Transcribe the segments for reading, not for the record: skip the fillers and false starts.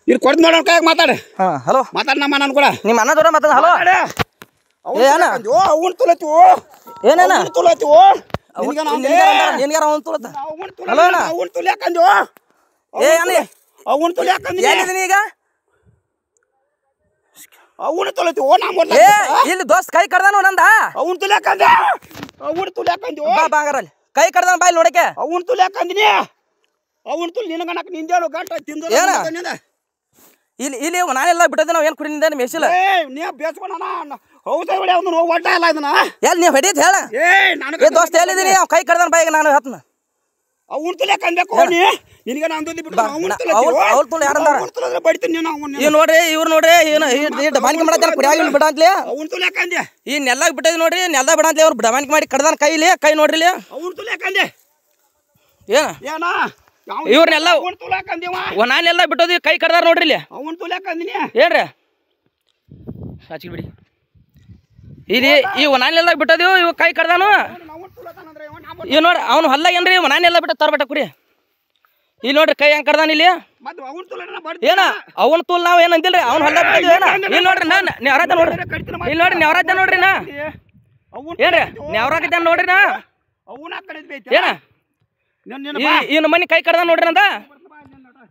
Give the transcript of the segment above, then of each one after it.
ಇದು ಕೊಡ್ತು ನೋಡೋಣ ಕೈಯಾಗ ಮಾತಾಡ. ಹಲೋ ಮಾತಾಡ ನಮ್ಮ ನಾನು ಕೂಡ ನಿಮ್ಮ ಅಣ್ಣ ದೂರ ಮಾತಾಡ. ಹಲೋ ಅವನ್ ತುಲತಿವು ಏನೇನ ತುಲತಿವು ನಿನ್ಗಾರ ಅವ್ನು ತುಳತ. ಹಲೋ ಅಣ್ಣ ಅವನ್ ತುಲಿಯಾಕಂದ್ವು ಏ ಅಣ್ಣ ಅವನ್ ತುಲಿಯಾಕಂದಿ ಏನಿದ್ದೀನಿ ಈಗ ಅವನು ತುಲತಿವು ಏ ಇಲ್ಲಿ ದೋಸ್ತ್ ಕೈ ಕಡ್ದಾನು ನಂದ ಅವನ್ ತುಲಿಯಾಕಂದ ಅವನ್ ತುಲಿಯಾಕಂದ್ವು ಬಾ ಬಾಂಗಾರಲ್ಲಿ ಕೈ ಕಡ್ದಾನ ಬಾಯ್ ನೋಡಕ್ಕೆ ಅವನ್ ತುಲಿಯಾಕಂದಿನಿ ಅವನ್ ತುಲ್ ನಿನಗನಕ ನಿಂದೇಳು ಗಂಟ ತಿಂದು ಇಲ್ಲಿ ಇಲ್ಲಿ ನಾನೆಲ್ಲ ಬಿಟ್ಟದೆ ನಾವು ಏನು ಕುಡಿ ನಿಂದ ಮೆಸಿಲ್ಲ ನೀ ಬೇಸ್ಕೊಣ ಹೌದಾ ಅವ್ನು ಒಟ್ಟ ಇಲ್ಲ ಇದನ್ನ ಎಲ್ಲಿ ನೀವು ಹೊಡಿದ್ ಹೇಳ ಏ ದೋಸ್ತ ಎಲ್ಲಿದ್ದೀನಿ ಅವ್ ಕೈ ಕಡ್ದಾನ ಬಾಯಿಗೆ ನಾನು ಹತ್ನ ಅವನ್ ತುಲಿಯಾಕಂದ್ಬೇಕು ನೀ ನಿನಗೆ ನಾನು ಅವ್ರ ತುಳು ಯಾರಂದಾರ ಬಡಿತೀನಿ ನೀನು ಇವ್ ನೋಡ್ರಿ ಇವ್ರು ನೋಡ್ರಿ ಏನು ಡಬಾನಿಕೆ ಮಾಡತ್ತಾರ ಕುಡಿಯಾಗಿ ಬಿಡ ಅಂತಲೇ ಅವನ್ ತುಲಿಯಾಕಂದೆ ಈ ನೆಲ್ಲಾಗ ಬಿಟ್ಟದ್ ನೋಡ್ರಿ ನೆಲ್ದಾಗ ಬಿಡ ಅಂತಲೇ ಅವ್ರು ಡಬಾನಿಕೆ ಮಾಡಿ ಕಡ್ದಾನ ಕೈಲಿ ಕೈ ನೋಡ್ರಿ ಅವನ್ ತುಲಿಯಾಕಂದೆ ಏನ ಇವ್ರನ್ನೆಲ್ಲ ನಾನೆಲ್ಲ ಬಿಟ್ಟೋದಿ ಕೈ ಕಡ್ದಾರ ನೋಡ್ರಿ ಇಲ್ಲಿ ಅವನ್ ತುಲಿಯಾಕಂದಿನಿ ಹೇಳ್ರಿ ಸಾಚಿ ಬಿಡಿ ಇಲ್ಲಿ ಇವ್ ನಾನೆಲ್ಲ ಬಿಟ್ಟೋದಿವು ಇವ್ ಕೈ ಕಡ್ದಾನು ಇವ್ ನೋಡ್ರಿ ಅವ್ನು ಹೊಲ್ಲ ಏನ್ರಿ ಇವ್ ನಾನೆಲ್ಲ ಬಿಟ್ಟ ತರ್ಬೇಟ ಕುರಿ ಇಲ್ಲಿ ನೋಡ್ರಿ ಕೈ ಹೆಂಗ್ ಕಡ್ದಾನ ಇಲ್ಲಿ ಏನ ಅವನ್ ತೂಲ್ ನಾವ್ ಏನ್ ಅಂದಿಲ್ರಿ ಅವ್ನು ಹೊಲ್ಲ ಬಿಟ್ಟಿದ್ವಿ ಏನ ಇಲ್ಲಿ ನೋಡ್ರಿ ನಾನು ನ್ಯಾವ್ರಾಜ ನೋಡ್ರಿ ಇಲ್ಲಿ ನೋಡ್ರಿ ನ್ಯಾವ್ರಾಜ ನೋಡ್ರಿ ನಾ ಏನ್ರಿ ನ್ಯಾವ್ರಾಜ ನೋಡ್ರಿ ನಾ ಏನ ಈ ನಮ್ಮನಿ ಕೈ ಕಡ್ದ ನೋಡ್ರಿ ಅಂದ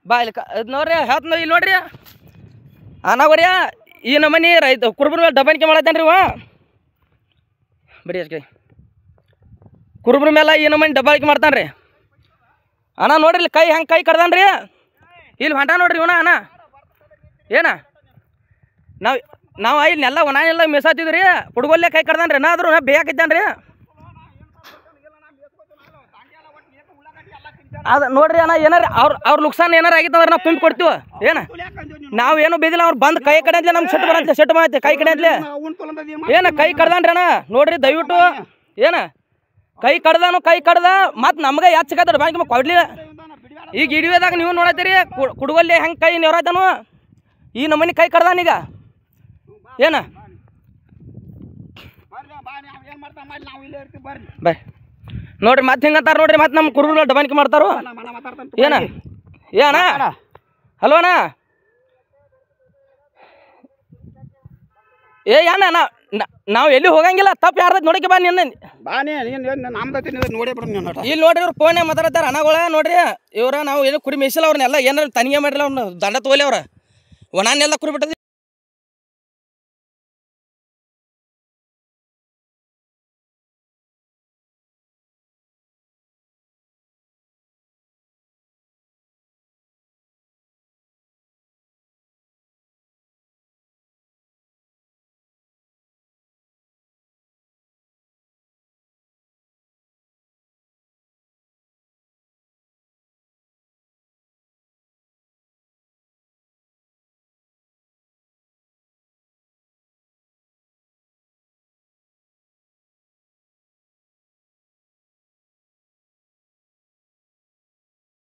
ಬಾ ಇಲ್ಲಿ ನೋಡ್ರಿ ಹೇಳ್ತ ಇಲ್ಲಿ ನೋಡ್ರಿ ಅನಾಗೋರಿ ಈ ನಮ್ಮನಿ ರೈತ ಕುರುಬರ ಮೇಲೆ ದಬಾಣಿಕೆ ಮಾಡತ್ತೇನ್ರಿ ಇವ ಬರೀ ಕೈ ಕುರುಬರ ಮೇಲೆ ಈ ನಮ್ಮನಿ ದಬಾಣಿಕೆ ಮಾಡ್ತಾನ್ರಿ ಅಣ್ಣ ನೋಡ್ರಿ ಕೈ ಹೆಂಗೆ ಕೈ ಇಲ್ಲಿ ಹೊಂಟ ನೋಡ್ರಿ ಇವನ ಅಣ್ಣ ಏನ ನಾವು ಇಲ್ಲೆಲ್ಲ ನಾನೆಲ್ಲ ಮೆಸಾತಿದ್ರಿ ಹುಡುಗಲ್ಲೇ ಕೈ ಕಡ್ದಾನ್ರಿ ನಾ ಆದ್ರೂ ನಾ ಬೇಕಾಗಿದ್ದಾನ್ರಿ ಅದ ನೋಡ್ರಿ ಅಣ್ಣ ಏನಾರ ಅವ್ರ ನುಕ್ಸಾನ್ ಏನಾರ ಆಗಿತ್ತಂದ್ರೆ ನಾವು ತುಂಬಿ ಕೊಡ್ತೀವ ಏನ ನಾವೇನು ಬೇದಿಲ್ಲ ಅವ್ರು ಬಂದು ಕೈ ಕಡೆ ಅಂತಲೇ ನಮ್ಗೆ ಸೆಟ್ ಬರತ್ತೆ ಸೆಟ್ ಮಾಡತ್ತೆ ಕೈ ಕಡೆ ಅಂತಲೇ ಏನ ಕೈ ಕಡ್ದಾನ್ರಿ ಅಣ್ಣ ನೋಡ್ರಿ ದಯವಿಟ್ಟು ಏನ ಕೈ ಕಡ್ದ ಮತ್ತು ನಮ್ಗೆ ಯಾಕೆ ಸಿಗತ್ತ ಬ್ಯಾಂಕ್ ಕೊಡ್ಲಿಲ್ಲ ಈಗ ಇಡಿಯೋದಾಗ ನೀವು ನೋಡತ್ತೀರಿ ಕುಡುಗಲ್ಲಿ ಹೆಂಗೆ ಕೈ ನೆವರಾಯ್ತಾನು ಈ ನಮ್ಮನಿ ಕೈ ಕಡ್ದಾನೀಗ ಏನ ಬಾಯ್ ನೋಡ್ರಿ ಮತ್ತೆ ಹಿಂಗಂತಾರ ನೋಡ್ರಿ ಮತ್ತೆ ನಮ್ಮ ಕುರುಬರು ದಬಾಣಿಕೆ ಮಾಡ್ತಾರು ಏನ ಏನ ಹಲೋ ಅಣ್ಣ ಏ ಏನ ನಾವು ಎಲ್ಲಿ ಹೋಗಂಗಿಲ್ಲ ತಪ್ಪು ಯಾರ್ದ ನೋಡಕ್ಕೆ ಬಾ ನಿನ್ನ ಇಲ್ಲಿ ನೋಡ್ರಿ ಇವ್ರು ಫೋನ್ಯಾಗ ಮಾತಾಡ್ತಾರ ಅಣ್ಣಗಳ ನೋಡ್ರಿ ಇವ್ರ ನಾವು ಏನು ಕುಡಿ ಮೇಯಿಸಿಲ್ಲ ಅವ್ರನ್ನೆಲ್ಲ ಏನಾರು ತನಿಖೆ ಮಾಡಿಲ್ಲ ಅವ್ರನ್ನ ದಂಡ ತೋಲಿ ಅವ್ರ ನಾನೆಲ್ಲ ಕುರಿ ಬಿಟ್ಟದ